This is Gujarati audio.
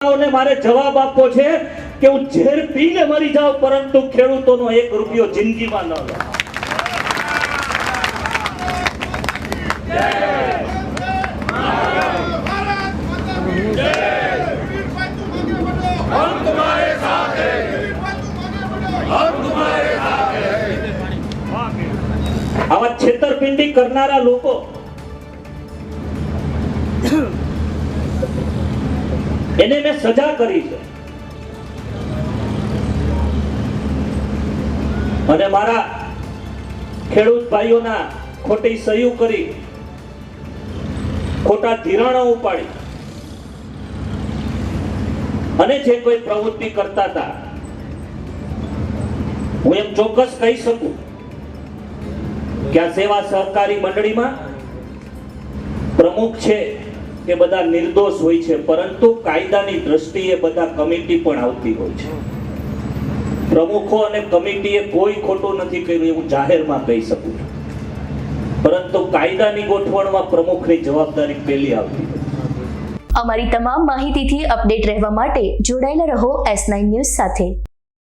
ને મારે જવાબ આપવો છે કે હું ઝેર પીને મરી જાઉં પરંતુ ખેડૂતોનો 1 રૂપિયો જિંદગીમાં ન લઉં। આવા છેતરપિંડી કરનારા લોકો એને મેં સજા કરી છે અને મારા ખેડૂત ભાઈઓના ખોટી સહી કરી ખોટા ધિરાણો ઉપાડી અને જે કોઈ પ્રવૃત્તિ કરતા હતા હું એમ ચોક્કસ કહી શકું કે આ સેવા સહકારી મંડળીમાં પ્રમુખ છે કે બધા નિર્દોષ હોય છે પરંતુ કાયદાની દ્રષ્ટિએ બધા કમિટી પણ આવતી હોય છે। પ્રમુખો અને કમિટીએ કોઈ ખોટું નથી કર્યું એવું જાહેરમાં કહી શકું છું, પરંતુ કાયદાની ગોઠવણમાં પ્રમુખની જવાબદારી પહેલી આવતી હોય। અમારી તમામ માહિતીથી અપડેટ રહેવા માટે જોડાયેલા રહો S9 ન્યૂઝ સાથે।